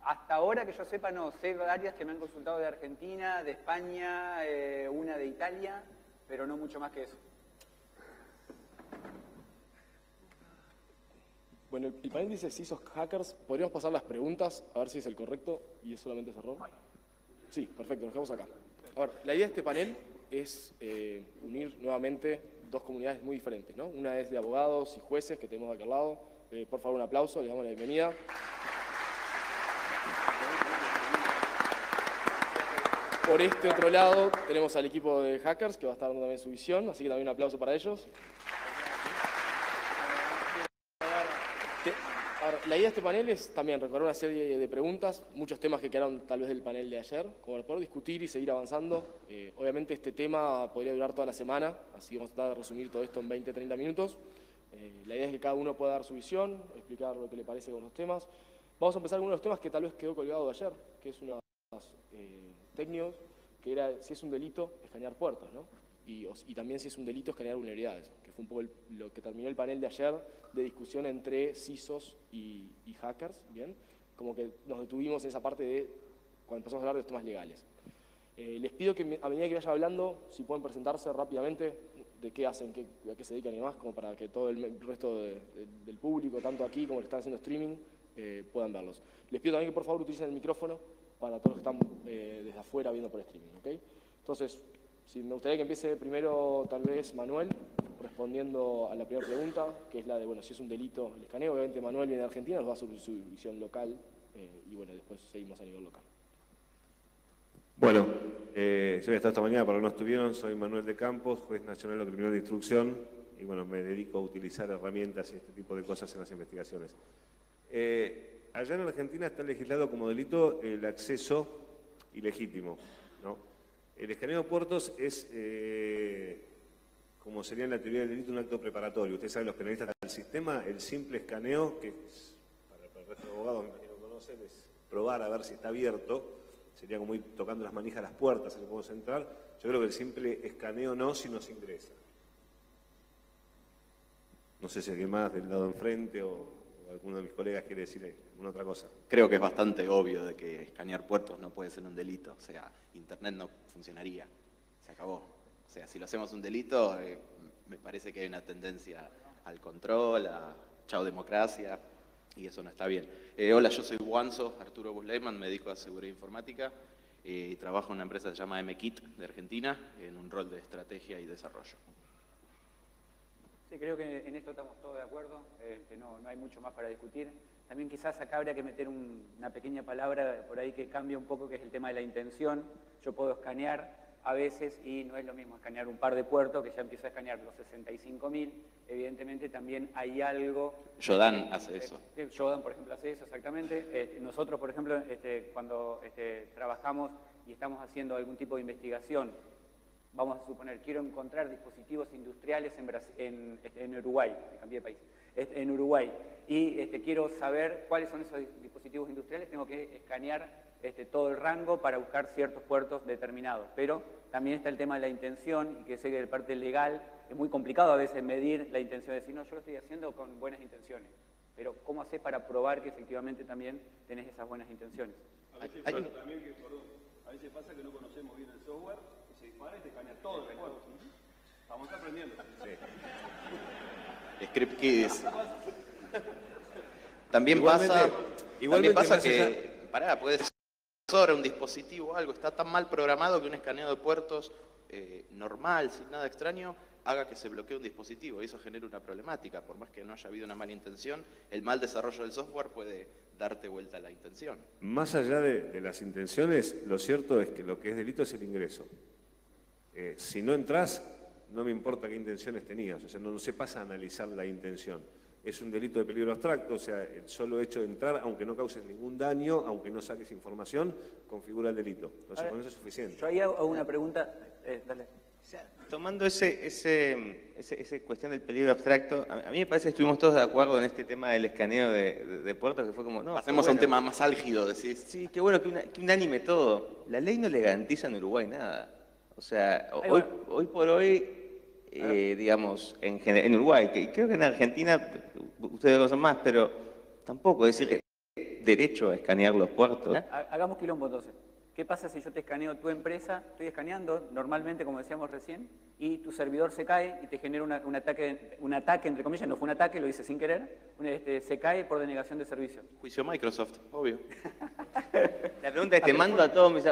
Hasta ahora que yo sepa, no. Sé varias que me han consultado de Argentina, de España, una de Italia, pero no mucho más que eso. Bueno, el panel dice CISOs hackers. Podríamos pasar las preguntas, a ver si es el correcto y es solamente ese error. Sí, perfecto, nos quedamos acá. Ahora, la idea de este panel es unir nuevamente dos comunidades muy diferentes, ¿no? Una es de abogados y jueces que tenemos de aquel lado. Por favor, un aplauso, le damos la bienvenida. Por este otro lado tenemos al equipo de hackers que va a estar dando también su visión, así que también un aplauso para ellos. Ahora, la idea de este panel es también recorrer una serie de preguntas, muchos temas que quedaron tal vez del panel de ayer, como para poder discutir y seguir avanzando. Obviamente este tema podría durar toda la semana, así vamos a tratar de resumir todo esto en 20-30 minutos. La idea es que cada uno pueda dar su visión, explicar lo que le parece con los temas. Vamos a empezar con uno de los temas que tal vez quedó colgado de ayer, que es una técnicos, que era si es un delito escanear puertas, ¿no? Y también si es un delito escanear vulnerabilidades, que fue un poco lo que terminó el panel de ayer de discusión entre CISOs y hackers, ¿bien? Como que nos detuvimos en esa parte de cuando empezamos a hablar de los temas legales. Les pido que a medida que vaya hablando, si pueden presentarse rápidamente de qué hacen, a qué se dedican y demás, como para que todo el resto del público, tanto aquí como los que están haciendo streaming, puedan verlos. Les pido también que por favor utilicen el micrófono para todos los que están desde afuera viendo por streaming, ¿ok? Entonces, me gustaría que empiece primero tal vez Manuel, respondiendo a la primera pregunta, que es la de, bueno, si es un delito el escaneo. Obviamente Manuel viene de Argentina, nos va a hacer su visión local, y bueno, después seguimos a nivel local. Bueno, yo he estado esta mañana, para los que no estuvieron, soy Manuel de Campos, juez nacional de criminal de instrucción, y bueno, me dedico a utilizar herramientas y este tipo de cosas en las investigaciones. Allá en Argentina está legislado como delito el acceso ilegítimo, ¿no? El escaneo de puertos es, como sería en la teoría del delito, un acto preparatorio. Ustedes saben, los penalistas del sistema, el simple escaneo, que es, para el resto de abogados, me imagino que conocen, es probar a ver si está abierto. Sería como ir tocando las manijas a las puertas, en que podemos entrar. Yo creo que el simple escaneo no, si nos ingresa. No sé si alguien más del lado de enfrente o alguno de mis colegas quiere decir alguna otra cosa. Creo que es bastante obvio de que escanear puertos no puede ser un delito. O sea, Internet no funcionaría. Se acabó. O sea, si lo hacemos un delito, me parece que hay una tendencia al control, a chao democracia, y eso no está bien. Hola, yo soy Wanzo, Arturo Busleiman, me dedico a seguridad informática y trabajo en una empresa que se llama MKit de Argentina, en un rol de estrategia y desarrollo. Sí, creo que en esto estamos todos de acuerdo, no hay mucho más para discutir. También quizás acá habría que meter una pequeña palabra por ahí que cambia un poco, que es el tema de la intención. Yo puedo escanear a veces y no es lo mismo escanear un par de puertos, que ya empieza a escanear los 65.000. Evidentemente también hay algo... Shodan hace eso. Shodan, por ejemplo, hace eso, exactamente. Nosotros, por ejemplo, cuando trabajamos y estamos haciendo algún tipo de investigación, vamos a suponer, quiero encontrar dispositivos industriales en Uruguay, me cambié de país, en Uruguay, y quiero saber cuáles son esos dispositivos industriales, tengo que escanear todo el rango para buscar ciertos puertos determinados. Pero también está el tema de la intención, y que sé que de parte legal es muy complicado a veces medir la intención, de decir, no, yo lo estoy haciendo con buenas intenciones. Pero ¿cómo haces para probar que efectivamente también tenés esas buenas intenciones? A veces pasa que no conocemos bien el software, y se dispara y te escanea todo el puerto. Vamos aprendiendo. Sí. Script Kids. También pasa que, puede ser sobre un dispositivo, algo está tan mal programado que un escaneo de puertos normal, sin nada extraño, haga que se bloquee un dispositivo, y eso genera una problemática. Por más que no haya habido una mala intención, el mal desarrollo del software puede darte vuelta a la intención. Más allá de las intenciones, lo cierto es que lo que es delito es el ingreso. Si no entras, no me importa qué intenciones tenías, o sea, no se pasa a analizar la intención. Es un delito de peligro abstracto, o sea, el solo hecho de entrar, aunque no causes ningún daño, aunque no saques información, configura el delito. Entonces, con eso es suficiente. Yo ahí hago una pregunta, dale. O sea, tomando esa cuestión del peligro abstracto, a mí me parece que estuvimos todos de acuerdo en este tema del escaneo de puertos, que fue como, no, pasemos a un tema más álgido, decís. Sí, qué bueno, que unánime todo. La ley no le garantiza en Uruguay nada. O sea, hoy por hoy, digamos, en Uruguay, que creo que en Argentina ustedes lo conocen más, pero tampoco, es decir, derecho a escanear los puertos. Hagamos quilombo entonces. ¿Qué pasa si yo te escaneo tu empresa? Estoy escaneando normalmente, como decíamos recién, y tu servidor se cae y te genera un ataque, entre comillas, no fue un ataque, lo hice sin querer, se cae por denegación de servicio. Juicio Microsoft, obvio. La pregunta es, te mando a todos mis...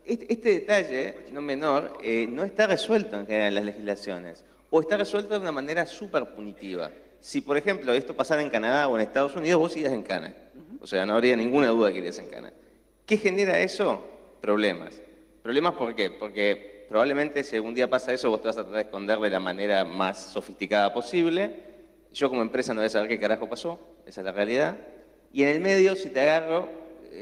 Este detalle, no menor, no está resuelto en general en las legislaciones, o está resuelto de una manera súper punitiva. Si, por ejemplo, esto pasara en Canadá o en Estados Unidos, vos irías en cana. O sea, no habría ninguna duda que irías en cana. ¿Qué genera eso? Problemas. ¿Problemas por qué? Porque probablemente si algún día pasa eso, vos te vas a tratar de esconder de la manera más sofisticada posible. Yo como empresa no voy a saber qué carajo pasó, esa es la realidad. Y en el medio, si te agarro,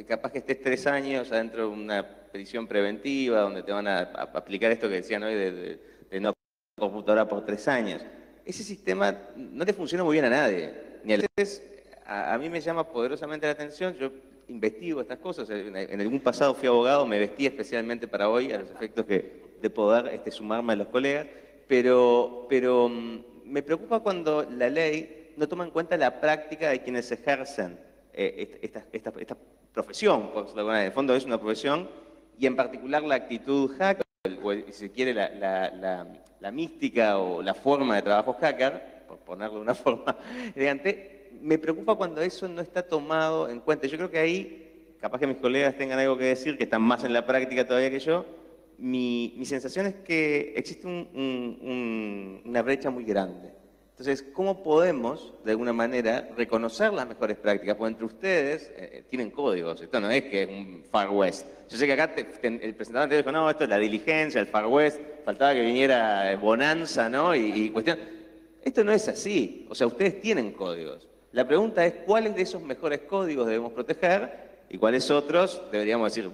capaz que estés 3 años adentro de una prisión preventiva, donde te van a aplicar esto que decían hoy de no computadora por 3 años. Ese sistema no le funciona muy bien a nadie. Ni a veces, a mí me llama poderosamente la atención, yo investigo estas cosas, en algún pasado fui abogado, me vestí especialmente para hoy, a los efectos de poder sumarme a los colegas, pero me preocupa cuando la ley no toma en cuenta la práctica de quienes ejercen esta profesión, porque en el fondo es una profesión, y en particular la actitud hacker, o si se quiere la mística o la forma de trabajo hacker, por ponerlo de una forma elegante, me preocupa cuando eso no está tomado en cuenta. Yo creo que ahí, capaz que mis colegas tengan algo que decir, que están más en la práctica todavía que yo, mi sensación es que existe una brecha muy grande. Entonces, ¿cómo podemos, de alguna manera, reconocer las mejores prácticas? Porque entre ustedes tienen códigos, esto no es que es un Far West. Yo sé que acá el presentador anterior dijo, no, esto es la diligencia, el Far West, faltaba que viniera Bonanza, ¿no? Y cuestión... Esto no es así, o sea, ustedes tienen códigos. La pregunta es, ¿cuáles de esos mejores códigos debemos proteger y cuáles otros deberíamos decir,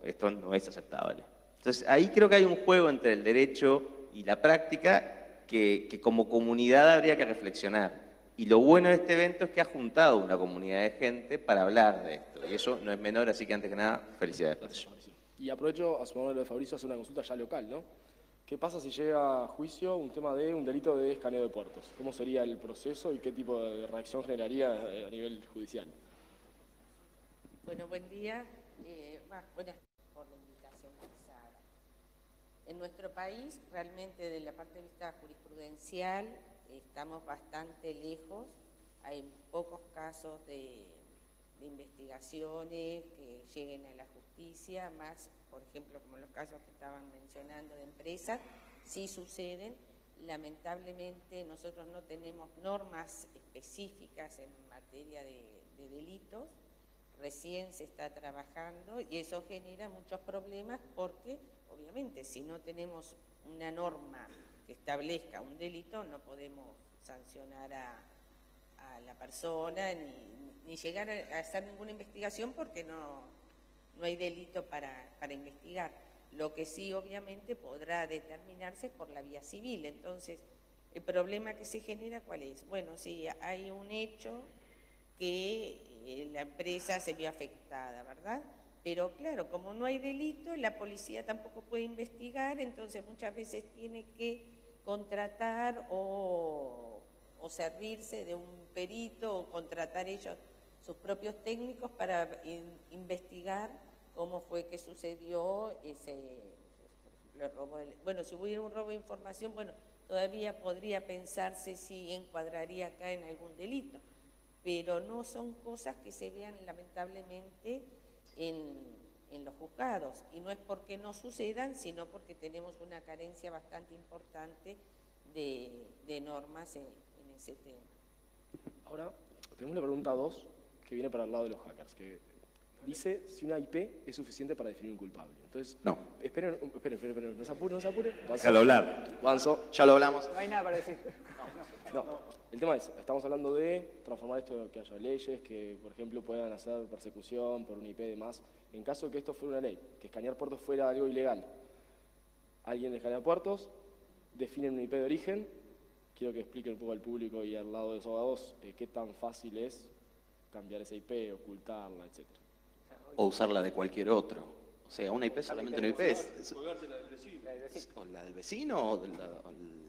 esto no es aceptable? Entonces, ahí creo que hay un juego entre el derecho y la práctica que como comunidad habría que reflexionar. Y lo bueno de este evento es que ha juntado una comunidad de gente para hablar de esto. Y eso no es menor, así que antes que nada, felicidades por eso. Y aprovecho, a su modo lo de Fabricio, hacer una consulta ya local, ¿no? ¿Qué pasa si llega a juicio un tema de un delito de escaneo de puertos? ¿Cómo sería el proceso y qué tipo de reacción generaría a nivel judicial? Bueno, buen día. Buenas por la invitación, Sara. En nuestro país, realmente, desde la parte de vista jurisprudencial, estamos bastante lejos. Hay pocos casos de investigaciones que lleguen a la justicia, más, por ejemplo, como los casos que estaban mencionando de empresas, sí suceden. Lamentablemente nosotros no tenemos normas específicas en materia de delitos, recién se está trabajando y eso genera muchos problemas porque, obviamente, si no tenemos una norma que establezca un delito, no podemos sancionar a la persona ni llegar a hacer ninguna investigación porque no hay delito para investigar. Lo que sí, obviamente, podrá determinarse por la vía civil. Entonces, ¿el problema que se genera cuál es? Bueno, sí, hay un hecho que la empresa se vio afectada, ¿verdad? Pero claro, como no hay delito, la policía tampoco puede investigar, entonces muchas veces tiene que contratar o servirse de un perito o contratar ellos sus propios técnicos para investigar cómo fue que sucedió el robo. Bueno, si hubiera un robo de información, bueno, todavía podría pensarse si encuadraría acá en algún delito, pero no son cosas que se vean lamentablemente en los juzgados, y no es porque no sucedan, sino porque tenemos una carencia bastante importante de normas en ese tema. Ahora, tenemos la pregunta 2, que viene para el lado de los hackers, que dice si una IP es suficiente para definir un culpable. Entonces, No. Esperen, no se apure. Déjalo hablar. Avanzo. Ya lo hablamos. No hay nada para decir. No, el tema es, estamos hablando de transformar esto, que haya leyes, que por ejemplo puedan hacer persecución por un IP y demás. En caso de que esto fuera una ley, que escanear puertos fuera algo ilegal, alguien escanea puertos, define un IP de origen, quiero que explique un poco al público y al lado de los abogados qué tan fácil es cambiar esa IP, ocultarla, etc. O usarla de cualquier otro. O O sea, una IP solamente una IP. Colgarte la del vecino. O la del vecino, o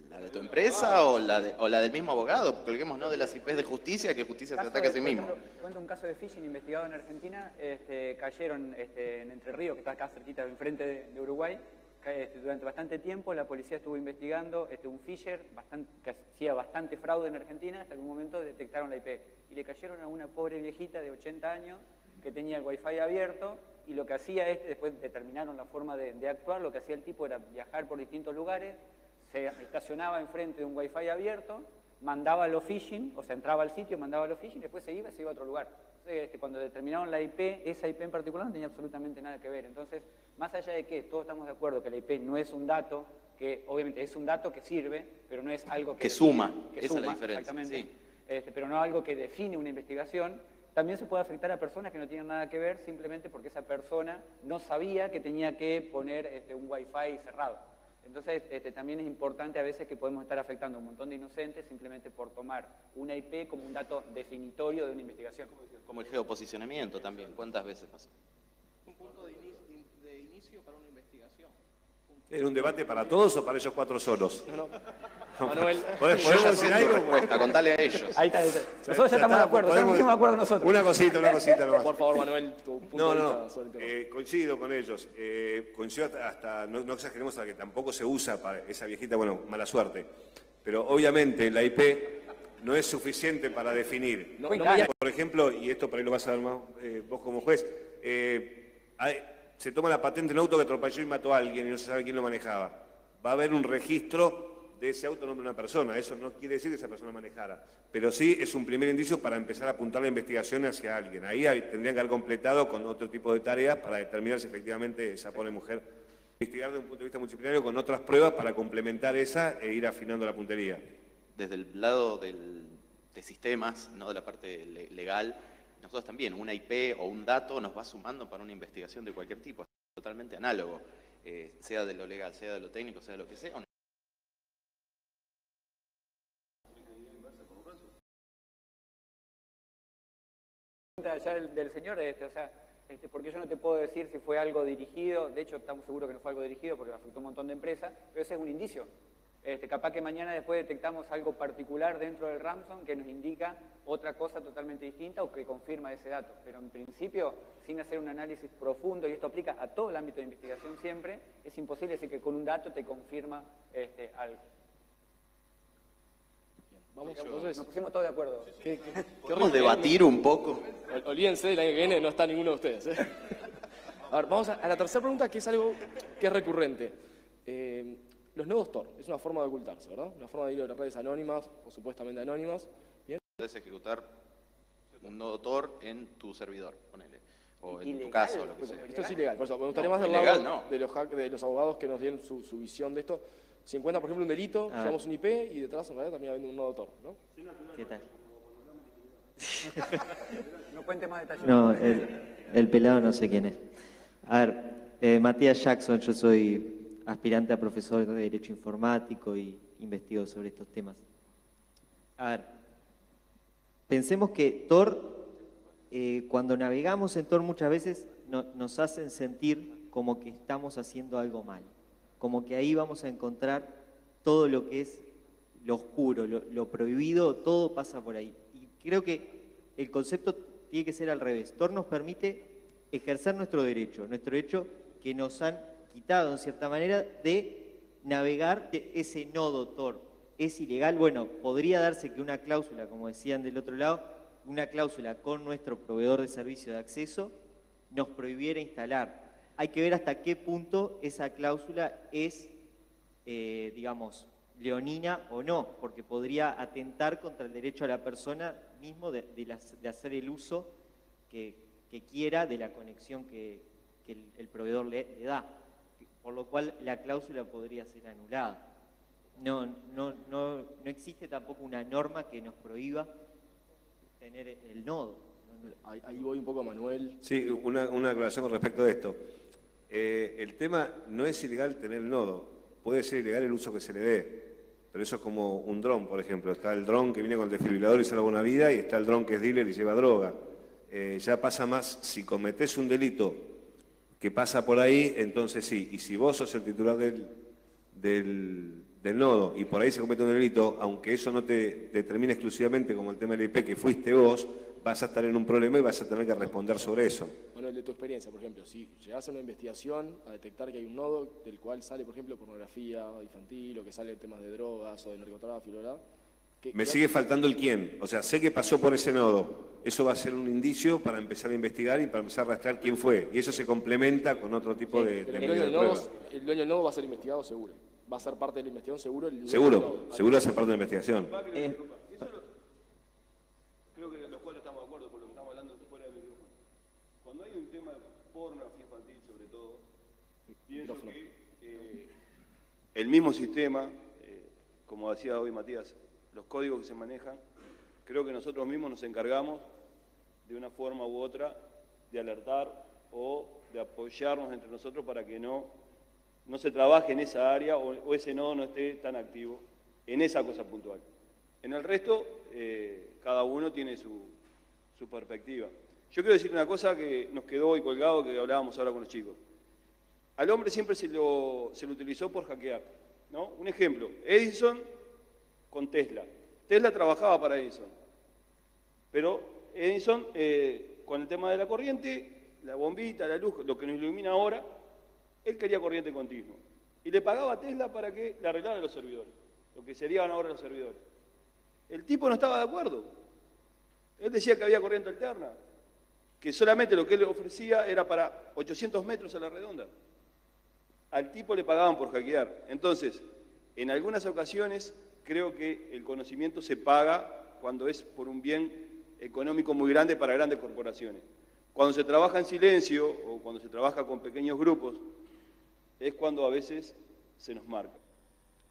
la de tu empresa, o la del mismo abogado. Colguémonos de las IPs de justicia, que justicia se ataca a sí mismo. Cuento un caso de phishing investigado en Argentina. Cayeron en Entre Ríos, que está acá cerquita, enfrente de Uruguay. Durante bastante tiempo la policía estuvo investigando un fisher que hacía bastante fraude en Argentina. Hasta que en un momento detectaron la IP. Y le cayeron a una pobre viejita de 80 años que tenía el Wi-Fi abierto. Y lo que hacía después determinaron la forma de actuar, lo que hacía el tipo era viajar por distintos lugares, se estacionaba enfrente de un Wi-Fi abierto, mandaba los phishing, o sea, entraba al sitio, mandaba los phishing, después se iba a otro lugar. Entonces, cuando determinaron la IP, esa IP en particular no tenía absolutamente nada que ver. Entonces, más allá de que todos estamos de acuerdo que la IP no es un dato, que obviamente es un dato que sirve, pero no es algo que suma, que esa suma, es la diferencia. exactamente, Sí. Pero no algo que define una investigación. También se puede afectar a personas que no tienen nada que ver simplemente porque esa persona no sabía que tenía que poner un Wi-Fi cerrado. Entonces, también es importante a veces que podemos estar afectando a un montón de inocentes simplemente por tomar una IP como un dato definitorio de una investigación. Como el geoposicionamiento también. ¿Cuántas veces pasó? Un punto de inicio para una investigación. ¿Es un debate para todos o para ellos 4 solos? No. Manuel, ¿Podemos decir algo? Respuesta, contale a ellos. Ahí está. Nosotros ya estamos de acuerdo, ya nos pusimos de acuerdo nosotros. Una cosita nomás. por favor, Manuel, tu punto de vista sobre el tema. Coincido con ellos. Coincido hasta no exageremos a que tampoco se usa para esa viejita, bueno, mala suerte. Pero obviamente la IP no es suficiente para definir. Por ejemplo, y esto por ahí lo vas a dar más vos como juez, se toma la patente de un auto que atropelló y mató a alguien y no se sabe quién lo manejaba. Va a haber un registro de ese auto nombre de una persona. Eso no quiere decir que esa persona manejara, pero sí es un primer indicio para empezar a apuntar la investigación hacia alguien. Ahí tendrían que haber completado con otro tipo de tareas para determinar si efectivamente esa pobre mujer, investigar desde un punto de vista multidisciplinario con otras pruebas para complementar esa e ir afinando la puntería. Desde el lado de sistemas, no de la parte legal, nosotros también, una IP o un dato nos va sumando para una investigación de cualquier tipo, es totalmente análogo, sea de lo legal, sea de lo técnico, sea de lo que sea. Ya del señor, porque yo no te puedo decir si fue algo dirigido, de hecho estamos seguros que no fue algo dirigido porque afectó un montón de empresas, pero ese es un indicio. Capaz que mañana después detectamos algo particular dentro del ransom que nos indica otra cosa totalmente distinta o que confirma ese dato. Pero en principio, sin hacer un análisis profundo, y esto aplica a todo el ámbito de investigación siempre, es imposible decir que con un dato te confirma algo. Vamos, entonces. Nos pusimos todos de acuerdo. ¿Podemos debatir un poco? Olvídense, del año que viene no está ninguno de ustedes. A ver, vamos a la tercera pregunta, que es algo que es recurrente. Los nodos Tor, es una forma de ocultarse, ¿verdad? Una forma de ir a las redes anónimas o supuestamente anónimas. ¿Bien? Puedes ejecutar un nodo Tor en tu servidor, ponele. O en Ilegal, tu casa, o lo que sea. Esto es ilegal, por eso me gustaría más del ilegal, lado de los abogados que nos den su visión de esto. Si encuentran, por ejemplo, un delito, llevamos un IP y detrás en realidad también hay un nodo Tor, ¿no? ¿Qué tal? No cuente más detalles. No, el pelado no sé quién es. A ver, Matías Jackson, yo soy aspirante a profesor de Derecho Informático y investigo sobre estos temas. A ver, pensemos que Tor, cuando navegamos en Tor muchas veces nos hacen sentir como que estamos haciendo algo mal, como que ahí vamos a encontrar todo lo que es lo oscuro, lo prohibido, todo pasa por ahí. Y creo que el concepto tiene que ser al revés. Tor nos permite ejercer nuestro derecho que nos han quitado en cierta manera de navegar ese nodo Tor. ¿Es ilegal? Bueno, podría darse que una cláusula, como decían del otro lado, una cláusula con nuestro proveedor de servicio de acceso nos prohibiera instalar. Hay que ver hasta qué punto esa cláusula es, digamos, leonina o no, porque podría atentar contra el derecho a la persona mismo de hacer el uso que quiera de la conexión que el proveedor le da, por lo cual la cláusula podría ser anulada. No existe tampoco una norma que nos prohíba tener el nodo. Ahí voy un poco, Manuel. Sí, una aclaración con respecto a esto. El tema no es ilegal tener el nodo, puede ser ilegal el uso que se le dé, pero eso es como un dron, por ejemplo. Está el dron que viene con el desfibrilador y salva una vida, y está el dron que es dealer y lleva droga. Ya pasa más, si cometés un delito que pasa por ahí, entonces sí. Y si vos sos el titular del nodo y por ahí se comete un delito, aunque eso no te determine exclusivamente como el tema del IP, que fuiste vos, vas a estar en un problema y vas a tener que responder sobre eso. Bueno, de tu experiencia, por ejemplo, si llegás a una investigación a detectar que hay un nodo del cual sale, por ejemplo, pornografía infantil o que sale temas de drogas o de narcotráfico, ¿verdad? Me sigue faltando el quién. O sea, sé que pasó por ese nodo. Eso va a ser un indicio para empezar a investigar y para empezar a rastrear quién fue. Y eso se complementa con otro tipo de pruebas. El dueño del nodo va a ser investigado seguro. Va a ser parte de la investigación seguro. Seguro va a ser parte de la investigación. Creo que los cuales estamos de acuerdo con lo que estamos hablando fuera del micrófono. Cuando hay un tema de pornografía infantil, sobre todo, pienso que el mismo sistema, como decía hoy Matías, los códigos que se manejan, creo que nosotros mismos nos encargamos de una forma u otra de alertar o de apoyarnos entre nosotros para que no se trabaje en esa área o ese nodo no esté tan activo en esa cosa puntual. En el resto, cada uno tiene su perspectiva. Yo quiero decir una cosa que nos quedó hoy colgado, que hablábamos ahora con los chicos. Al hombre siempre se lo utilizó por hackear, ¿no? Un ejemplo, Edison con Tesla. Tesla trabajaba para Edison, pero Edison, con el tema de la corriente, la bombita, la luz, lo que nos ilumina ahora, él quería corriente continua. Y le pagaba a Tesla para que le arreglara los servidores, lo que serían ahora los servidores. El tipo no estaba de acuerdo. Él decía que había corriente alterna, que solamente lo que él le ofrecía era para 800 metros a la redonda. Al tipo le pagaban por hackear. Entonces, en algunas ocasiones, creo que el conocimiento se paga cuando es por un bien económico muy grande para grandes corporaciones. Cuando se trabaja en silencio o cuando se trabaja con pequeños grupos, es cuando a veces se nos marca.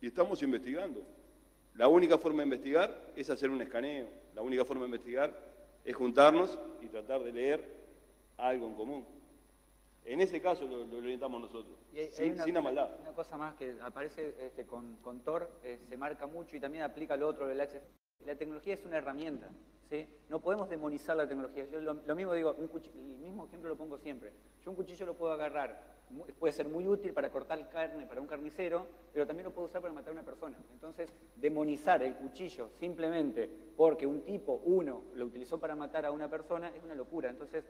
Y estamos investigando. La única forma de investigar es hacer un escaneo. La única forma de investigar es juntarnos y tratar de leer algo en común. En ese caso lo orientamos nosotros, sin la maldad. Una cosa más que aparece con Tor, se marca mucho y también aplica lo otro del Access. La tecnología es una herramienta, ¿sí? No podemos demonizar la tecnología. Yo lo mismo digo, el mismo ejemplo lo pongo siempre. Yo un cuchillo lo puedo agarrar, puede ser muy útil para cortar carne para un carnicero, pero también lo puedo usar para matar a una persona. Entonces, demonizar el cuchillo simplemente porque un tipo, uno, lo utilizó para matar a una persona es una locura. Entonces,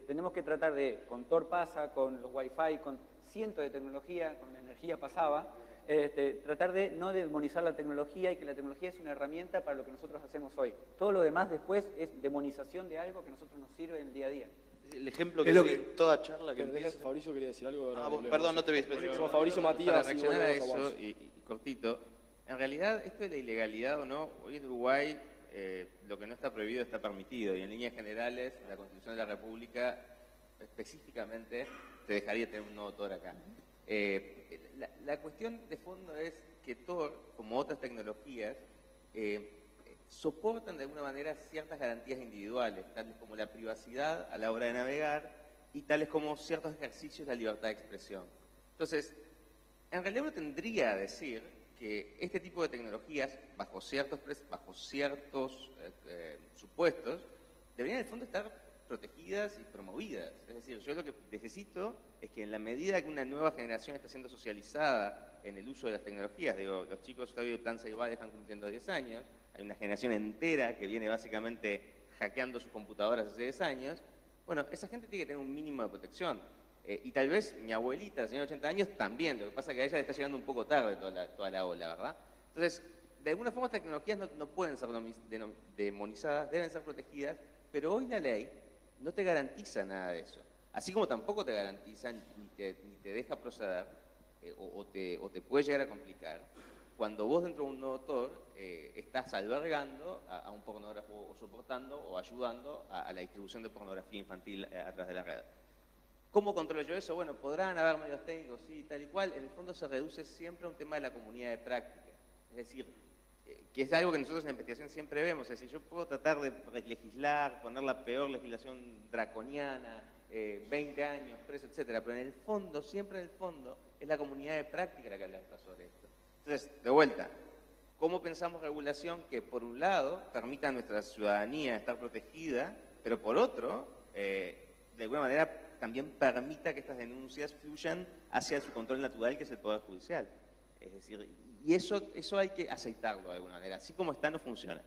tenemos que tratar de, con Tor pasa, con los Wi-Fi, con cientos de tecnología, con la energía pasaba, tratar de no demonizar la tecnología y que la tecnología es una herramienta para lo que nosotros hacemos hoy. Todo lo demás después es demonización de algo que a nosotros nos sirve en el día a día. El ejemplo que toda charla que empieza... Fabricio quería decir algo. Perdón, no te vi. Fabricio Matías. Para reaccionar a eso, y cortito, en realidad esto de la ilegalidad o no, hoy en Uruguay lo que no está prohibido está permitido, y en líneas generales la Constitución de la República específicamente te dejaría tener un nodo Tor acá. La cuestión de fondo es que Tor, como otras tecnologías, soportan de alguna manera ciertas garantías individuales, tales como la privacidad a la hora de navegar y tales como ciertos ejercicios de la libertad de expresión. Entonces, en realidad uno tendría a decir que este tipo de tecnologías, bajo ciertos supuestos, deberían en el fondo estar protegidas y promovidas. Es decir, yo lo que necesito es que en la medida que una nueva generación está siendo socializada en el uso de las tecnologías, digo, los chicos todavía tan Saibal están cumpliendo 10 años, hay una generación entera que viene básicamente hackeando sus computadoras hace 10 años, bueno, esa gente tiene que tener un mínimo de protección. Y tal vez mi abuelita, la señora de 80 años, también, lo que pasa es que a ella le está llegando un poco tarde toda la ola, ¿verdad? Entonces, de alguna forma estas tecnologías no pueden ser demonizadas, deben ser protegidas, pero hoy la ley no te garantiza nada de eso. Así como tampoco te garantiza ni te deja proceder o te puede llegar a complicar cuando vos dentro de un nodo Tor estás albergando a un pornógrafo o soportando o ayudando a la distribución de pornografía infantil a través de la red. ¿Cómo controlo yo eso? Bueno, podrán haber medios técnicos, sí, tal y cual. En el fondo se reduce siempre a un tema de la comunidad de práctica. Es decir, que es algo que nosotros en la investigación siempre vemos. Es decir, yo puedo tratar de legislar, poner la peor legislación draconiana, 20 años, preso, etcétera, pero en el fondo, siempre en el fondo, es la comunidad de práctica la que alerta sobre esto. Entonces, de vuelta, ¿cómo pensamos regulación que, por un lado, permita a nuestra ciudadanía estar protegida, pero por otro, de alguna manera también permita que estas denuncias fluyan hacia su control natural, que es el Poder Judicial. Es decir, y eso hay que aceitarlo de alguna manera. Así como está, no funciona.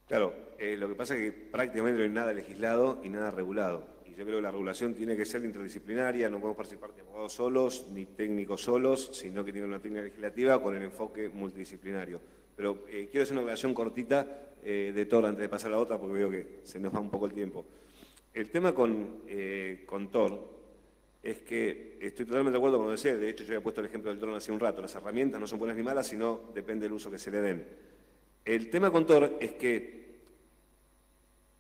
Claro, lo que pasa es que prácticamente no hay nada legislado y nada regulado. Y yo creo que la regulación tiene que ser interdisciplinaria, no podemos participar de abogados solos, ni técnicos solos, sino que tiene una técnica legislativa con el enfoque multidisciplinario. Pero quiero hacer una evaluación cortita de Tor antes de pasar a la otra, porque veo que se nos va un poco el tiempo. El tema con Tor es que estoy totalmente de acuerdo con lo que decía. De hecho, yo había puesto el ejemplo del dron hace un rato. Las herramientas no son buenas ni malas, sino depende del uso que se le den. El tema con Tor es que,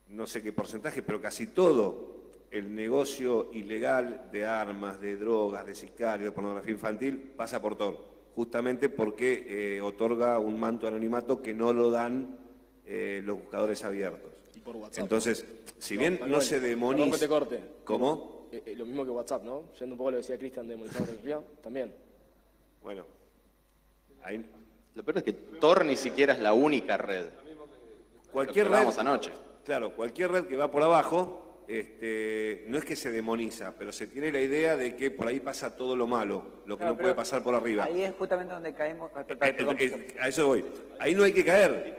no sé qué porcentaje, pero casi todo el negocio ilegal de armas, de drogas, de sicario, de pornografía infantil, pasa por Tor, justamente porque otorga un manto de anonimato que no lo dan los buscadores abiertos. Y por WhatsApp. Entonces, si bien no se demoniza... No te corte. ¿Cómo? Lo mismo que WhatsApp, ¿no? Yendo un poco a lo que decía Cristian de monitorear tecnología, también. Bueno, ahí... Lo peor es que Tor ni siquiera es la única red. Cualquier red... Hablamos anoche. Claro, cualquier red que va por abajo, no es que se demoniza, pero se tiene la idea de que por ahí pasa todo lo malo, lo que Claro, no puede pero pasar por arriba. Ahí es justamente donde caemos. A eso voy. Ahí no hay que caer,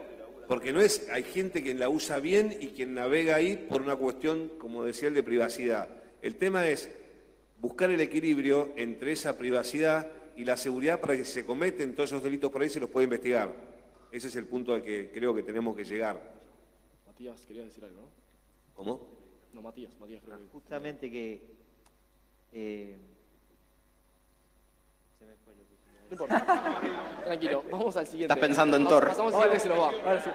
porque no es, hay gente que la usa bien y quien navega ahí por una cuestión, como decía él, de privacidad. El tema es buscar el equilibrio entre esa privacidad y la seguridad para que si se cometen todos esos delitos por ahí se los pueda investigar. Ese es el punto al que creo que tenemos que llegar. Matías, querías decir algo, ¿no? ¿Cómo? No, Matías creo que... Justamente que... se me fue lo que quería No importa. Tranquilo, vamos al siguiente. Estás pensando en Tor. Pasamos al siguiente y se nos va. Ahora sí.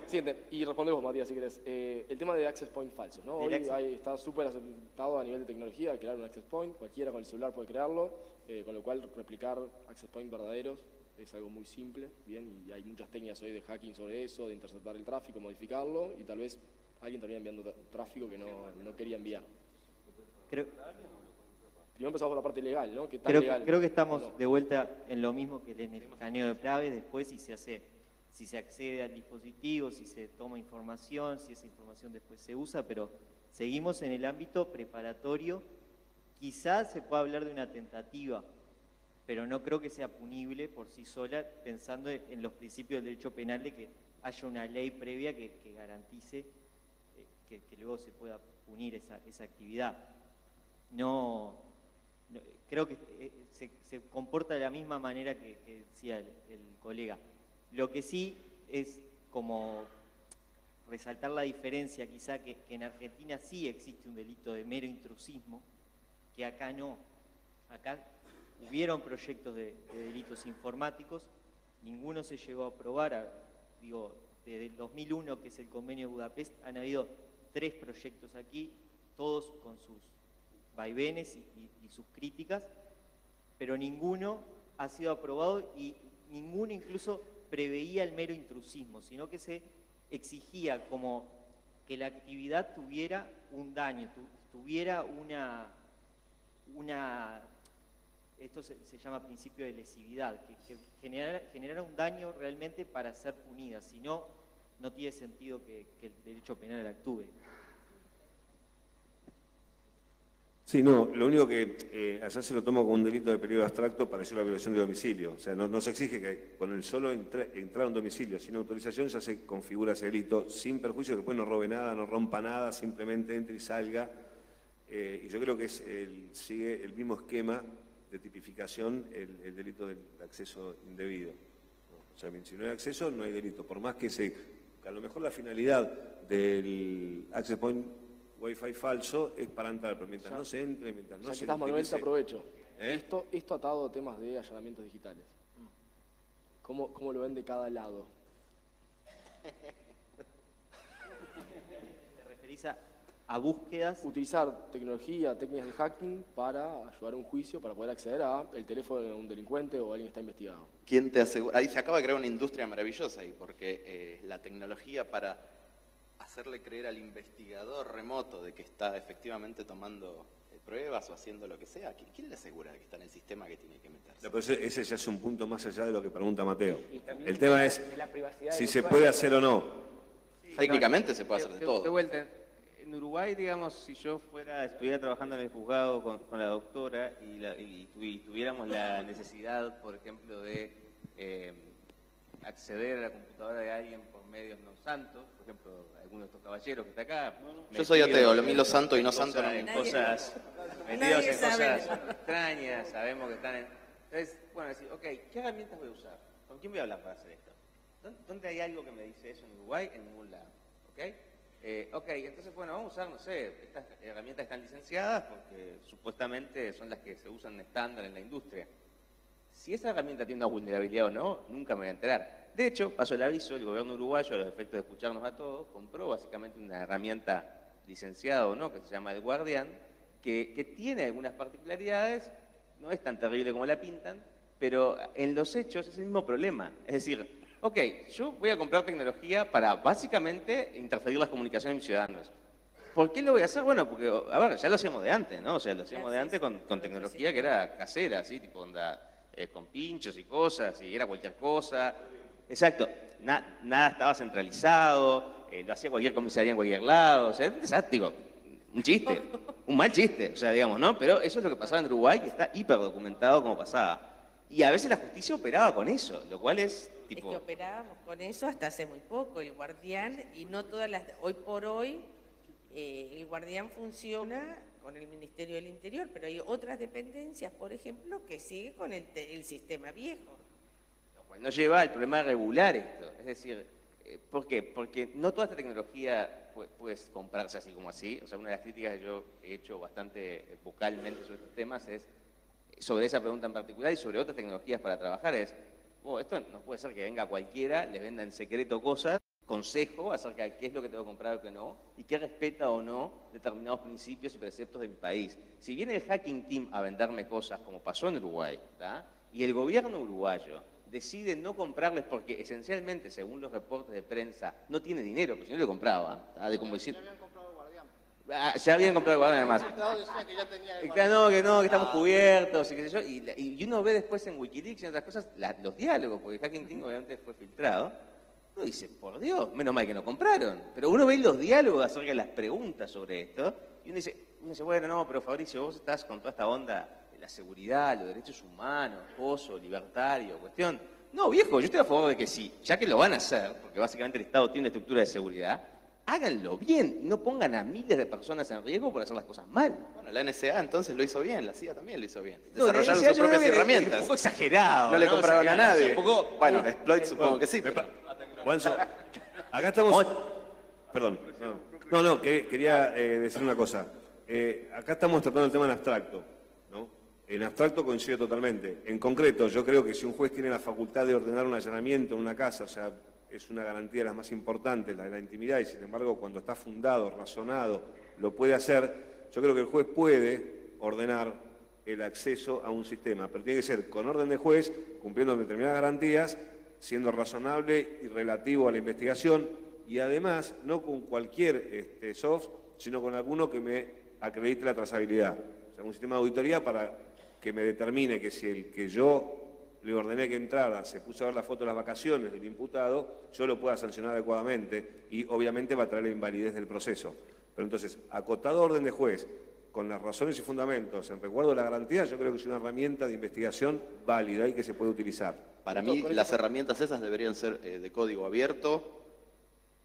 Siguiente. Y respondemos, Matías, si querés. El tema de access point falsos, ¿no? Hoy está súper aceptado a nivel de tecnología crear un access point. Cualquiera con el celular puede crearlo, con lo cual replicar access point verdaderos es algo muy simple, bien, y hay muchas técnicas hoy de hacking sobre eso, de interceptar el tráfico, modificarlo, y tal vez alguien termina enviando tráfico que no quería enviar. Creo, Primero empezamos por la parte legal, ¿no? ¿Qué tan creo, legal? creo que estamos No. de vuelta en lo mismo que en el escaneo de clave, después si se accede al dispositivo, si se toma información, si esa información después se usa, pero seguimos en el ámbito preparatorio. Quizás se pueda hablar de una tentativa, pero no creo que sea punible por sí sola, pensando en los principios del derecho penal de que haya una ley previa que garantice que luego se pueda punir esa actividad. Creo que se comporta de la misma manera que decía el colega. Lo que sí es como resaltar la diferencia, quizá que en Argentina sí existe un delito de mero intrusismo, que acá no. Acá hubieron proyectos de delitos informáticos, ninguno se llegó a aprobar. Desde el 2001, que es el convenio de Budapest, han habido 3 proyectos aquí, todos con sus vaivenes y sus críticas, pero ninguno ha sido aprobado y ninguno incluso preveía el mero intrusismo, sino que se exigía como que la actividad tuviera un daño, tuviera esto se llama principio de lesividad, que generara un daño realmente para ser punida, si no, no tiene sentido que el derecho penal actúe. Sí, no, lo único que allá se lo toma como un delito de peligro abstracto para hacer la violación de domicilio. O sea, no se exige que con el solo entrar a un domicilio sin autorización ya se configura ese delito, sin perjuicio que después no robe nada, no rompa nada, simplemente entre y salga. Y yo creo que sigue el mismo esquema de tipificación el delito del acceso indebido. O sea, si no hay acceso, no hay delito. Por más que a lo mejor la finalidad del access point Wi-Fi falso es para entrar, pero mientras no se entre, mientras no se estás, Manuel, te aprovecho. ¿Eh? Esto atado a temas de allanamientos digitales. ¿Cómo lo ven de cada lado? ¿Te referís a búsquedas? Utilizar tecnología, técnicas de hacking para ayudar a un juicio, para poder acceder al teléfono de un delincuente o alguien que está investigado. ¿Quién te asegura? Ahí se acaba de crear una industria maravillosa ahí, porque la tecnología para hacerle creer al investigador remoto de que está efectivamente tomando pruebas o haciendo lo que sea, ¿quién le asegura que está en el sistema que tiene que meterse? No, pero ese ya es un punto más allá de lo que pregunta Mateo. también El tema es de la privacidad si del se usuario. puede hacer o no. Técnicamente se puede hacer de De todo. vuelta, En Uruguay, digamos, si yo estuviera trabajando en el juzgado con la doctora y tuviéramos la necesidad, por ejemplo, de acceder a la computadora de alguien por medios no santos, por ejemplo, alguno de estos caballeros que está acá. Yo soy ateo, lo mío santo y no santo no me en cosas, metidos en cosas extrañas, sabemos que están en... Entonces, bueno, decir, ok, ¿qué herramientas voy a usar? ¿Con quién voy a hablar para hacer esto? ¿Dónde hay algo que me dice eso en Uruguay? En ningún lado, ¿ok? Ok, entonces, bueno, vamos a usar, no sé, estas herramientas están licenciadas porque supuestamente son las que se usan estándar en la industria. Si esa herramienta tiene una vulnerabilidad o no, nunca me voy a enterar. De hecho, paso el aviso, el gobierno uruguayo, a los efectos de escucharnos a todos, compró básicamente una herramienta licenciada o no, que se llama El Guardián, que tiene algunas particularidades, no es tan terrible como la pintan, pero en los hechos es el mismo problema. Es decir, ok, yo voy a comprar tecnología para básicamente interferir las comunicaciones de mis ciudadanos. ¿Por qué lo voy a hacer? Bueno, porque, a ver, ya lo hacíamos de antes, ¿no? O sea, lo hacíamos de antes con tecnología que era casera, así, tipo onda, con pinchos y cosas, y era cualquier cosa. Exacto, nada estaba centralizado, lo hacía cualquier comisaría en cualquier lado, o sea, era un desastre, digo, un chiste, un mal chiste, o sea, digamos, ¿no? Pero eso es lo que pasaba en Uruguay, que está hiper documentado como pasaba. Y a veces la justicia operaba con eso, lo cual es tipo... Es que operábamos con eso hasta hace muy poco, el Guardián, y no todas las... Hoy por hoy, el Guardián funciona con el Ministerio del Interior, pero hay otras dependencias, por ejemplo, que sigue con el sistema viejo. Lo cual nos lleva al problema de regular esto. Es decir, ¿por qué? Porque no toda esta tecnología puede comprarse así como así. O sea, una de las críticas que yo he hecho bastante vocalmente sobre estos temas es, sobre esa pregunta en particular y sobre otras tecnologías para trabajar, es, esto no puede ser que venga cualquiera, les venda en secreto cosas, consejo acerca de qué es lo que tengo que comprar o qué no, y qué respeta o no determinados principios y preceptos de mi país. Si viene el hacking team a venderme cosas, como pasó en Uruguay, ¿tá? Y el gobierno uruguayo decide no comprarles porque esencialmente, según los reportes de prensa, no tiene dinero, porque si no le compraba, ¿tá? De como decir... ya habían comprado el Guardián además. Que estamos cubiertos y qué sé yo. Y uno ve después en Wikileaks y en otras cosas los diálogos, porque el hacking team obviamente fue filtrado. Uno dice, por Dios, menos mal que no compraron. Pero uno ve los diálogos acerca de las preguntas sobre esto, y uno dice, bueno, no, pero Fabricio, vos estás con toda esta onda de la seguridad, los derechos humanos, pozo, libertario, cuestión. No, viejo, yo estoy a favor de que sí, ya que lo van a hacer, porque básicamente el Estado tiene una estructura de seguridad, háganlo bien y no pongan a miles de personas en riesgo por hacer las cosas mal. Bueno, la NSA entonces lo hizo bien, la CIA también lo hizo bien. No, desarrollaron sus propias herramientas. Un poco exagerado. No le compraron a nadie. Bueno, exploit supongo que sí. Juanzo, acá estamos... Perdón. No, quería decir una cosa. Acá estamos tratando el tema en abstracto, ¿no? En abstracto coincido totalmente. En concreto, yo creo que si un juez tiene la facultad de ordenar un allanamiento en una casa, o sea, es una garantía de las más importantes, la de la intimidad, y sin embargo, cuando está fundado, razonado, lo puede hacer, yo creo que el juez puede ordenar el acceso a un sistema, pero tiene que ser con orden de juez, cumpliendo determinadas garantías, siendo razonable y relativo a la investigación, y además, no con cualquier soft, sino con alguno que me acredite la trazabilidad. O sea, un sistema de auditoría para que me determine que si el que yo le ordené que entrara, se puso a ver la foto de las vacaciones del imputado, yo lo pueda sancionar adecuadamente y obviamente va a traer la invalidez del proceso. Pero entonces, acotado orden de juez, con las razones y fundamentos, en recuerdo de la garantía, yo creo que es una herramienta de investigación válida y que se puede utilizar. Para mí, las herramientas esas deberían ser de código abierto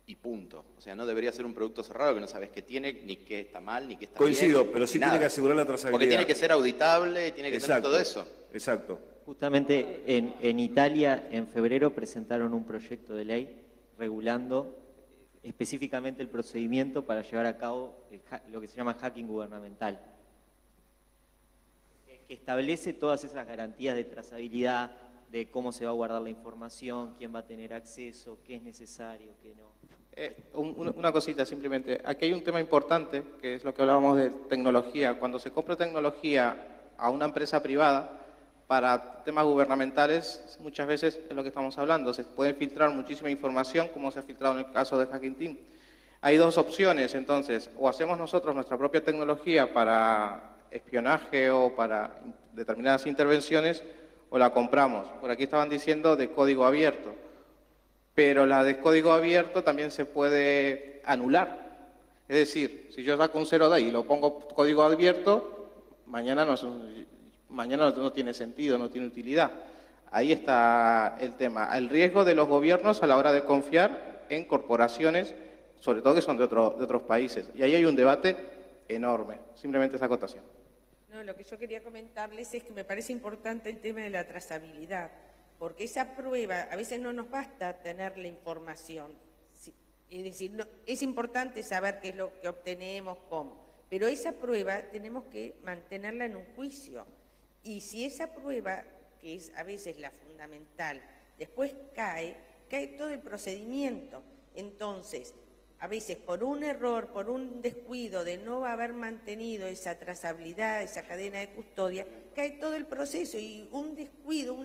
y punto. O sea, no debería ser un producto cerrado que no sabes qué tiene, ni qué está mal, ni qué está bien. Coincido, pero sí tiene que asegurar la trazabilidad. Porque tiene que ser auditable, tiene que tener todo eso. Exacto. Justamente en Italia, en febrero, presentaron un proyecto de ley regulando específicamente el procedimiento para llevar a cabo lo que se llama hacking gubernamental, que establece todas esas garantías de trazabilidad, de cómo se va a guardar la información, quién va a tener acceso, qué es necesario, qué no. Una cosita simplemente. Aquí hay un tema importante, que es lo que hablábamos de tecnología. Cuando se compra tecnología a una empresa privada, para temas gubernamentales, muchas veces es lo que estamos hablando. Se puede filtrar muchísima información, como se ha filtrado en el caso de Hacking Team. Hay dos opciones, entonces, o hacemos nosotros nuestra propia tecnología para espionaje o para determinadas intervenciones, o la compramos. Por aquí estaban diciendo de código abierto, pero la de código abierto también se puede anular. Es decir, si yo saco un 0 de ahí y lo pongo código abierto, mañana no tiene sentido, no tiene utilidad. Ahí está el tema. El riesgo de los gobiernos a la hora de confiar en corporaciones, sobre todo que son de otros países. Y ahí hay un debate enorme. Simplemente esa acotación. No, lo que yo quería comentarles es que me parece importante el tema de la trazabilidad, porque esa prueba, a veces no nos basta tener la información. Es decir, no, es importante saber qué es lo que obtenemos, cómo, pero esa prueba tenemos que mantenerla en un juicio. Y si esa prueba, que es a veces la fundamental, después cae todo el procedimiento. Entonces, a veces por un error, por un descuido de no haber mantenido esa trazabilidad, esa cadena de custodia, cae todo el proceso y un descuido,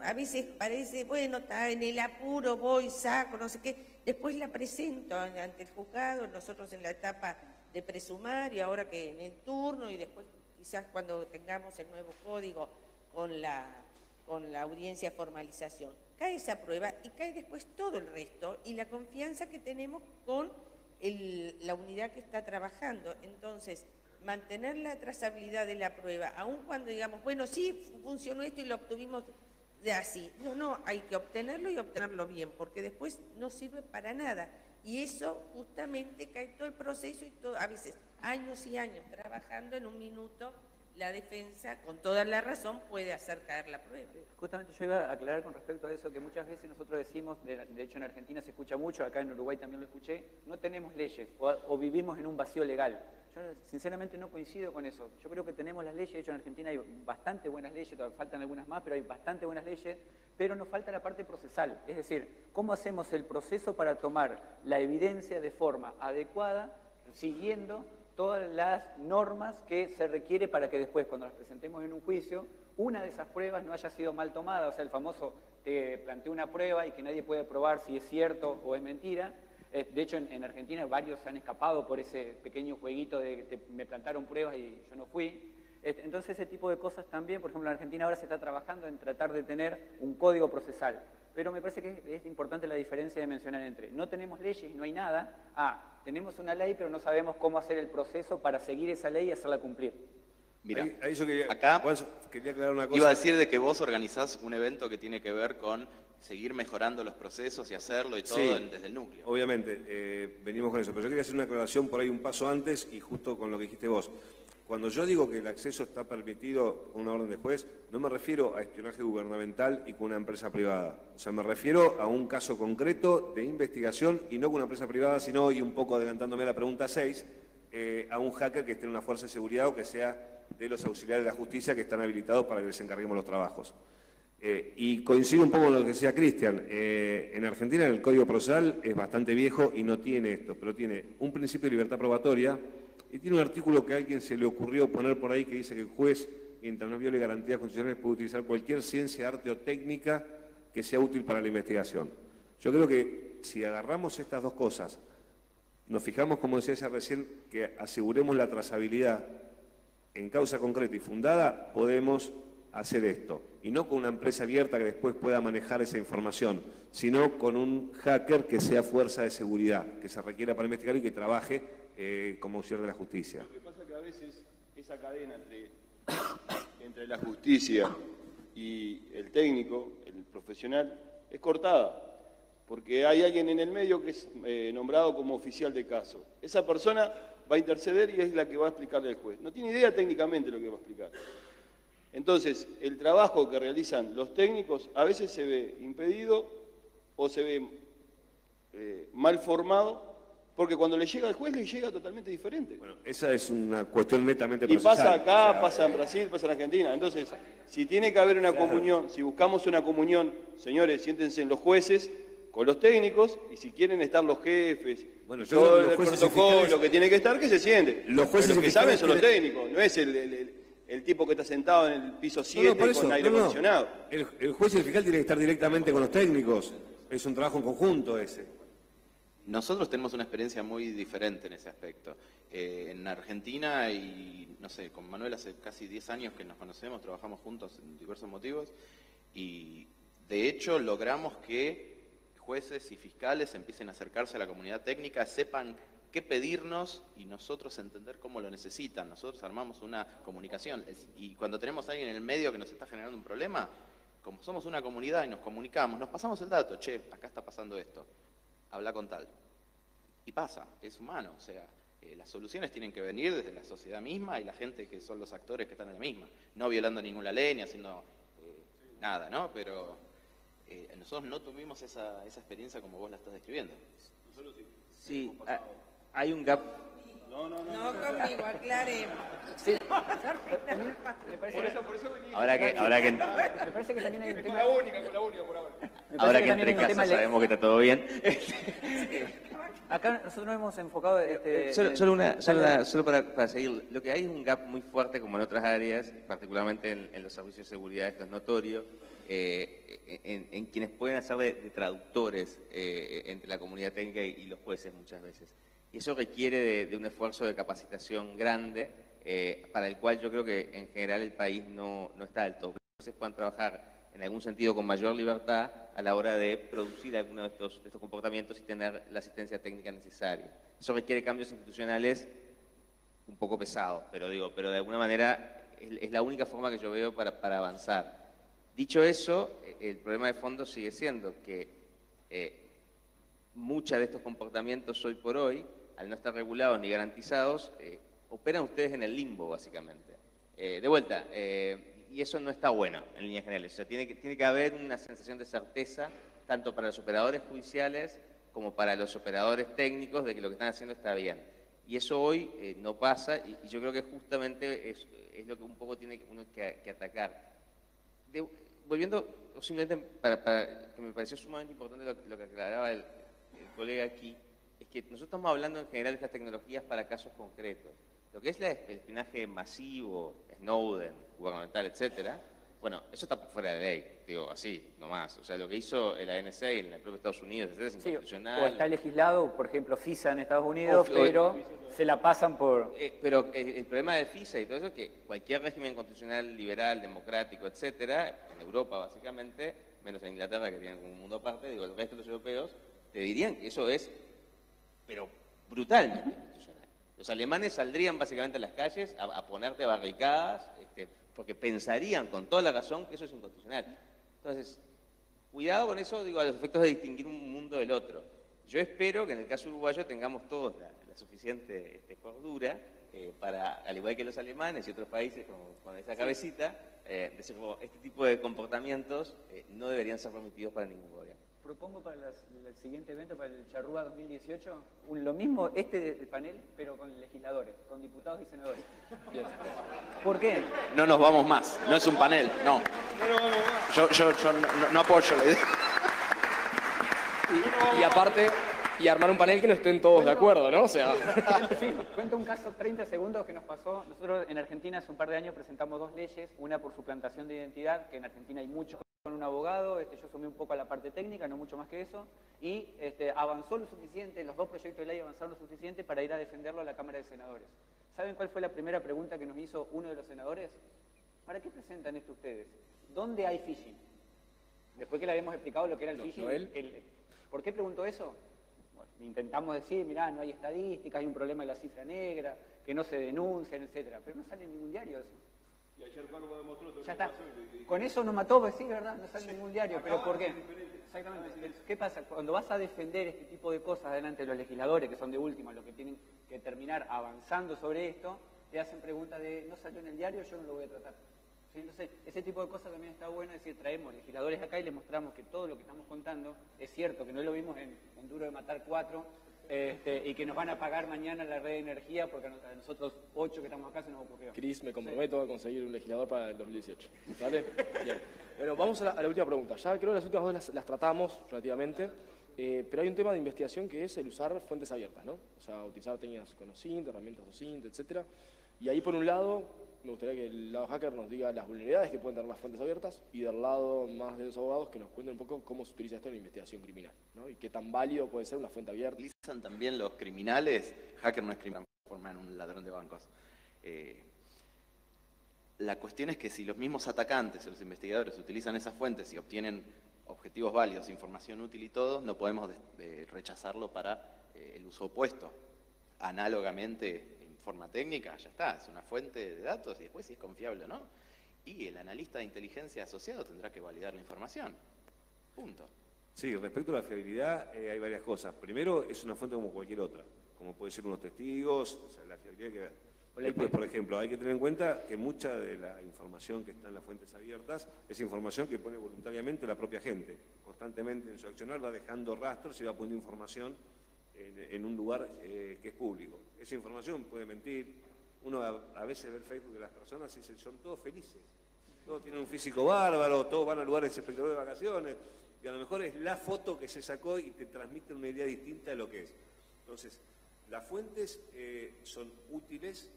a veces parece, bueno, está en el apuro, voy, saco, no sé qué, después la presento ante el juzgado, nosotros en la etapa de presumario, ahora que en el turno y después quizás cuando tengamos el nuevo código con la audiencia de formalización. Cae esa prueba y cae después todo el resto y la confianza que tenemos con la unidad que está trabajando. Entonces, mantener la trazabilidad de la prueba, aun cuando digamos, bueno, sí, funcionó esto y lo obtuvimos de así. No, hay que obtenerlo y obtenerlo bien, porque después no sirve para nada. Y eso justamente cae todo el proceso y todo, a veces años y años trabajando en un minuto. La defensa, con toda la razón, puede hacer caer la prueba. Justamente yo iba a aclarar con respecto a eso, que muchas veces nosotros decimos, de hecho en Argentina se escucha mucho, acá en Uruguay también lo escuché, no tenemos leyes o vivimos en un vacío legal. Yo sinceramente no coincido con eso. Yo creo que tenemos las leyes, de hecho en Argentina hay bastante buenas leyes, todavía faltan algunas más, pero hay bastante buenas leyes, pero nos falta la parte procesal. Es decir, ¿cómo hacemos el proceso para tomar la evidencia de forma adecuada, siguiendo todas las normas que se requiere para que después, cuando las presentemos en un juicio, una de esas pruebas no haya sido mal tomada? O sea, el famoso, te planteé una prueba y que nadie puede probar si es cierto o es mentira. De hecho, en Argentina varios se han escapado por ese pequeño jueguito de que me plantaron pruebas y yo no fui. Entonces, ese tipo de cosas también, por ejemplo, en Argentina ahora se está trabajando en tratar de tener un código procesal. Pero me parece que es importante la diferencia de mencionar entre no tenemos leyes y no hay nada, tenemos una ley pero no sabemos cómo hacer el proceso para seguir esa ley y hacerla cumplir. Mira, ahí yo quería aclarar una cosa. Iba a decir de que vos organizás un evento que tiene que ver con seguir mejorando los procesos y hacerlo y todo desde el núcleo. Obviamente, venimos con eso, pero yo quería hacer una aclaración por ahí un paso antes y justo con lo que dijiste vos. Cuando yo digo que el acceso está permitido con una orden de juez, no me refiero a espionaje gubernamental y con una empresa privada. O sea, me refiero a un caso concreto de investigación y no con una empresa privada, sino, y un poco adelantándome a la pregunta 6, a un hacker que esté en una fuerza de seguridad o que sea de los auxiliares de la justicia que están habilitados para que les encarguemos los trabajos. Y coincido un poco con lo que decía Cristian. En Argentina el Código Procesal es bastante viejo y no tiene esto, pero tiene un principio de libertad probatoria y tiene un artículo que a alguien se le ocurrió poner por ahí que dice que el juez, mientras no viole garantías constitucionales, puede utilizar cualquier ciencia, arte o técnica que sea útil para la investigación. Yo creo que si agarramos estas dos cosas, nos fijamos, como decía ella recién, que aseguremos la trazabilidad en causa concreta y fundada, podemos hacer esto. Y no con una empresa abierta que después pueda manejar esa información, sino con un hacker que sea fuerza de seguridad, que se requiera para investigar y que trabaje como auxiliar de la justicia. Lo que pasa es que a veces esa cadena entre la justicia y el técnico, el profesional, es cortada, porque hay alguien en el medio que es nombrado como oficial de caso. Esa persona va a interceder y es la que va a explicarle al juez. No tiene idea técnicamente lo que va a explicar. Entonces, el trabajo que realizan los técnicos a veces se ve impedido o se ve mal formado, porque cuando le llega al juez le llega totalmente diferente. Bueno, esa es una cuestión netamente y procesal. pasa acá, pasa en Brasil, pasa en Argentina. Entonces, si tiene que haber una comunión, si buscamos una comunión, señores, siéntense en los jueces con los técnicos, y si quieren estar los jefes, bueno, todo el protocolo que tiene que estar, que se sienten. Los jueces que saben son los técnicos, no es el tipo que está sentado en el piso 7 con aire acondicionado. El juez y el fiscal tienen que estar directamente con los técnicos. Es un trabajo en conjunto ese. Nosotros tenemos una experiencia muy diferente en ese aspecto. En Argentina, y no sé, con Manuel hace casi 10 años que nos conocemos, trabajamos juntos en diversos motivos, y de hecho logramos que jueces y fiscales empiecen a acercarse a la comunidad técnica, sepan qué pedirnos y nosotros entender cómo lo necesitan. Nosotros armamos una comunicación y cuando tenemos a alguien en el medio que nos está generando un problema, como somos una comunidad y nos comunicamos, nos pasamos el dato, che, acá está pasando esto, habla con tal. Y pasa, es humano, o sea, las soluciones tienen que venir desde la sociedad misma y la gente que son los actores que están en la misma, no violando ninguna ley ni haciendo nada, ¿no? Pero nosotros no tuvimos esa experiencia como vos la estás describiendo. Sí, hay un gap. No conmigo, aclaremos. Sí. Me parece Ahora que me parece que también hay un tema... Con la única por ahora. Ahora que entre casa sabemos que está todo bien. Acá nosotros hemos enfocado... Solo para seguir, lo que hay es un gap muy fuerte, como en otras áreas, particularmente en los servicios de seguridad, esto es notorio, en quienes pueden hacer de traductores entre la comunidad técnica y los jueces muchas veces. Y eso requiere de un esfuerzo de capacitación grande, para el cual yo creo que en general el país no está del todo. Entonces puedan trabajar en algún sentido con mayor libertad a la hora de producir alguno de estos comportamientos y tener la asistencia técnica necesaria. Eso requiere cambios institucionales un poco pesados, pero de alguna manera es la única forma que yo veo para avanzar. Dicho eso, el problema de fondo sigue siendo que muchos de estos comportamientos hoy por hoy, al no estar regulados ni garantizados, operan ustedes en el limbo, básicamente. De vuelta, y eso no está bueno en líneas generales. O sea, tiene que haber una sensación de certeza, tanto para los operadores judiciales como para los operadores técnicos, de que lo que están haciendo está bien. Y eso hoy no pasa, y yo creo que justamente es lo que un poco tiene uno que atacar. Volviendo, simplemente para que me pareció sumamente importante lo que aclaraba el colega aquí, es que nosotros estamos hablando en general de estas tecnologías para casos concretos. Lo que es el espionaje masivo, Snowden, gubernamental, etcétera, bueno, eso está por fuera de ley, digo, así, nomás. O sea, lo que hizo la NSA en el propio Estados Unidos, etcétera, es inconstitucional. O está legislado, por ejemplo, FISA en Estados Unidos, pero se la pasan por... Pero el problema de FISA y todo eso es que cualquier régimen constitucional liberal, democrático, etcétera, en Europa básicamente, menos en Inglaterra que tienen como un mundo aparte, digo, el resto de los europeos, te dirían que eso es, pero brutalmente inconstitucional. Los alemanes saldrían básicamente a las calles a ponerte barricadas, porque pensarían con toda la razón que eso es inconstitucional. Entonces, cuidado con eso, digo, a los efectos de distinguir un mundo del otro. Yo espero que en el caso uruguayo tengamos todos la suficiente cordura para, al igual que los alemanes y otros países con esa cabecita, decir, este tipo de comportamientos no deberían ser permitidos para ningún gobierno. Propongo para el siguiente evento, para el Charrúa 2018, lo mismo, del panel, pero con legisladores, con diputados y senadores. ¿Por qué? No nos vamos más, no es un panel, no. Yo no apoyo la idea. Y aparte, y armar un panel que no estén todos de acuerdo, ¿no? O sea... Sí, cuento un caso, 30 segundos, que nos pasó. Nosotros en Argentina hace un par de años presentamos 2 leyes, una por suplantación de identidad, que en Argentina hay mucho con un abogado, yo sumé un poco a la parte técnica, no mucho más que eso, y avanzó lo suficiente, los 2 proyectos de ley avanzaron lo suficiente para ir a defenderlo a la Cámara de Senadores. ¿Saben cuál fue la primera pregunta que nos hizo uno de los senadores? ¿Para qué presentan esto ustedes? ¿Dónde hay phishing? Después que le habíamos explicado lo que era el phishing, ¿por qué preguntó eso? Bueno, intentamos decir, mirá, no hay estadísticas, hay un problema de la cifra negra, que no se denuncian, etcétera, pero no sale en ningún diario eso. Y ayer Carlos demostró... Ya está. Con eso nos mató, pues sí, ¿verdad? No sale en ningún diario, pero ¿por qué? Exactamente. ¿Qué pasa? Cuando vas a defender este tipo de cosas delante de los legisladores, que son de última, los que tienen que terminar avanzando sobre esto, te hacen preguntas de, no salió en el diario, yo no lo voy a tratar. ¿Sí? Entonces, ese tipo de cosas también está bueno, es decir, traemos legisladores acá y les mostramos que todo lo que estamos contando es cierto, que no lo vimos en Duro de Matar 4, y que nos van a pagar mañana la red de energía porque a nosotros 8 que estamos acá se nos ocurrió. Cris, me comprometo a conseguir un legislador para el 2018. ¿Vale? Bien. Bueno, vamos a la última pregunta. Ya creo que las últimas 2 las tratamos relativamente, pero hay un tema de investigación que es el usar fuentes abiertas, ¿no? O sea, utilizar técnicas con OSINT, herramientas OSINT, etcétera. Y ahí, por un lado, me gustaría que el lado hacker nos diga las vulnerabilidades que pueden tener las fuentes abiertas y del lado más de los abogados que nos cuenten un poco cómo se utiliza esto en la investigación criminal, ¿no? Y qué tan válido puede ser una fuente abierta. Utilizan también los criminales, hacker no es criminal, forman un ladrón de bancos. La cuestión es que si los mismos atacantes o los investigadores utilizan esas fuentes y obtienen objetivos válidos, información útil y todo, no podemos rechazarlo para el uso opuesto. análogamente en forma técnica, ya está, es una fuente de datos y después si es confiable o no. Y el analista de inteligencia asociado tendrá que validar la información. Punto. Sí, respecto a la fiabilidad hay varias cosas. Primero, es una fuente como cualquier otra, como puede ser unos testigos, o sea, la fiabilidad que... Después, por ejemplo, hay que tener en cuenta que mucha de la información que está en las fuentes abiertas es información que pone voluntariamente la propia gente. Constantemente en su accionar va dejando rastros y va poniendo información en un lugar que es público. Esa información puede mentir. Uno a veces ve el Facebook de las personas y son todos felices. Todos tienen un físico bárbaro, todos van a lugares espectaculares de vacaciones. Y a lo mejor es la foto que se sacó y te transmite una idea distinta de lo que es. Entonces, las fuentes son útiles.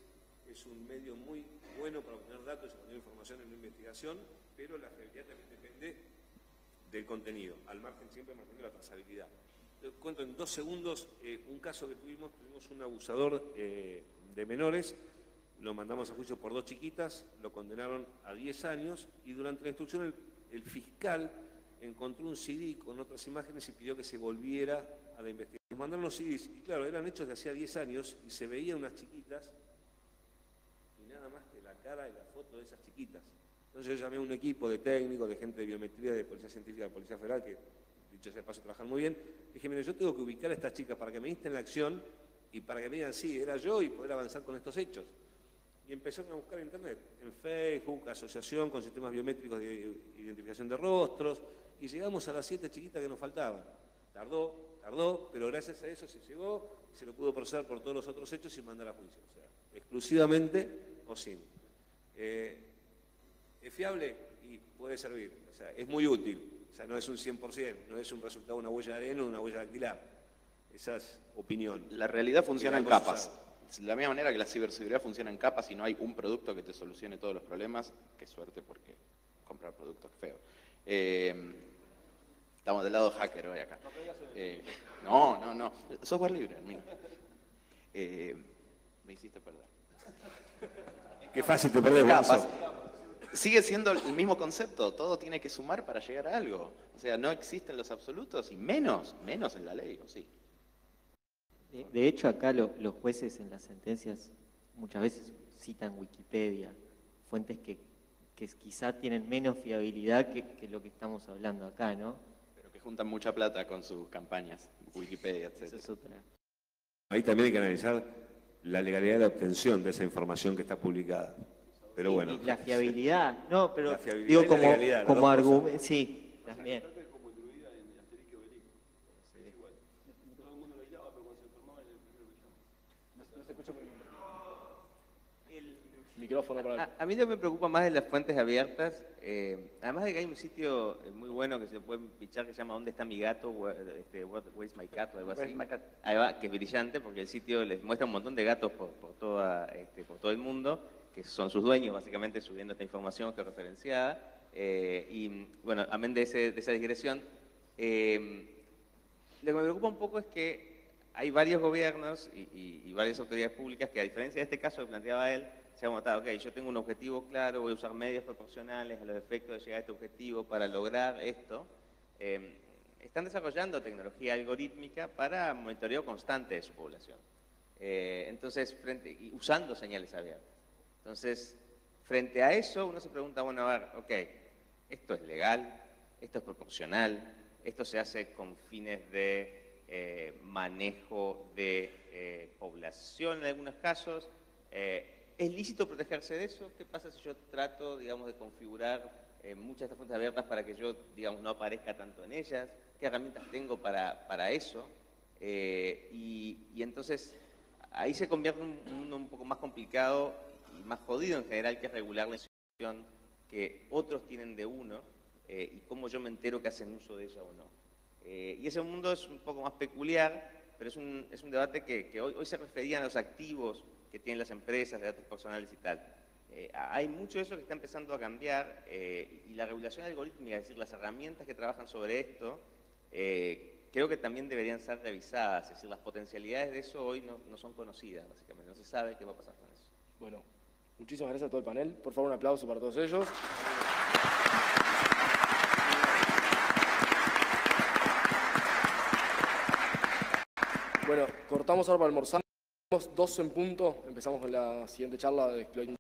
Es un medio muy bueno para obtener datos y obtener información en una investigación, pero la fiabilidad también depende del contenido, al margen siempre manteniendo la trazabilidad. Cuento en 2 segundos un caso que tuvimos un abusador de menores, lo mandamos a juicio por 2 chiquitas, lo condenaron a 10 años y durante la instrucción el fiscal encontró un CD con otras imágenes y pidió que se volviera a la investigación. Nos mandaron los CDs y claro, eran hechos de hacía 10 años y se veían unas chiquitas nada más que la cara y la foto de esas chiquitas. Entonces yo llamé a un equipo de técnicos, de gente de biometría, de Policía Científica, de Policía Federal, que dicho sea de paso trabajan muy bien. Dije, mire, yo tengo que ubicar a estas chicas para que me insten la acción y para que me digan, sí, era yo y poder avanzar con estos hechos. Y empezaron a buscar en internet, en Facebook, asociación con sistemas biométricos de identificación de rostros, y llegamos a las 7 chiquitas que nos faltaban. Tardó, pero gracias a eso se llegó y se lo pudo procesar por todos los otros hechos y mandar a juicio. O sea, exclusivamente o sin. ¿Es fiable? Y puede servir. O sea, es muy útil. O sea, no es un 100%, no es un resultado de una huella de ADN o una huella dactilar. Esa es opinión. La realidad funciona en capas. De la misma manera que la ciberseguridad funciona en capas y no hay un producto que te solucione todos los problemas, qué suerte porque comprar productos es feo. Estamos del lado hacker hoy acá. No. Software libre, mira. Me hiciste perder. Qué fácil te perdés, capas. Sigue siendo el mismo concepto, todo tiene que sumar para llegar a algo. O sea, no existen los absolutos y menos en la ley, ¿o sí? De hecho, acá los jueces en las sentencias muchas veces citan Wikipedia, fuentes que quizá tienen menos fiabilidad que lo que estamos hablando acá, ¿no? Pero que juntan mucha plata con sus campañas, Wikipedia, etc. Eso es otra. Ahí también hay que analizar la legalidad de la obtención de esa información que está publicada. Pero bueno. Y la fiabilidad, no, pero fiabilidad digo como argumento, sí, también. A mí lo que me preocupa más de las fuentes abiertas, además de que hay un sitio muy bueno que se puede pichar que se llama ¿Dónde está mi gato? Where's my cat? O algo así. Ahí va, que es brillante porque el sitio les muestra un montón de gatos por todo el mundo, que son sus dueños básicamente subiendo esta información que es referenciada. Y bueno, amén de esa digresión, lo que me preocupa un poco es que hay varios gobiernos y varias autoridades públicas que, a diferencia de este caso que planteaba él, se han votado, ok, yo tengo un objetivo claro, voy a usar medios proporcionales a los efectos de llegar a este objetivo para lograr esto. Están desarrollando tecnología algorítmica para monitoreo constante de su población. Entonces, usando señales abiertas. Entonces, frente a eso, uno se pregunta, bueno, a ver, ok, esto es legal, esto es proporcional, esto se hace con fines de manejo de población en algunos casos. ¿Es lícito protegerse de eso? ¿Qué pasa si yo trato, digamos, de configurar muchas de estas fuentes abiertas para que yo, digamos, no aparezca tanto en ellas? ¿Qué herramientas tengo para eso? Y entonces, ahí se convierte en un mundo un poco más complicado y más jodido en general, que es regular la información que otros tienen de uno y cómo yo me entero que hacen uso de ella o no. Y ese mundo es un poco más peculiar, pero es un debate que hoy se refería a los activos que tienen las empresas de datos personales y tal. Hay mucho de eso que está empezando a cambiar y la regulación algorítmica, es decir, las herramientas que trabajan sobre esto, creo que también deberían ser revisadas. Es decir, las potencialidades de eso hoy no son conocidas, básicamente. No se sabe qué va a pasar con eso. Bueno, muchísimas gracias a todo el panel. Por favor, un aplauso para todos ellos. Bueno, cortamos ahora para almorzar. 12 en punto, empezamos con la siguiente charla de explorando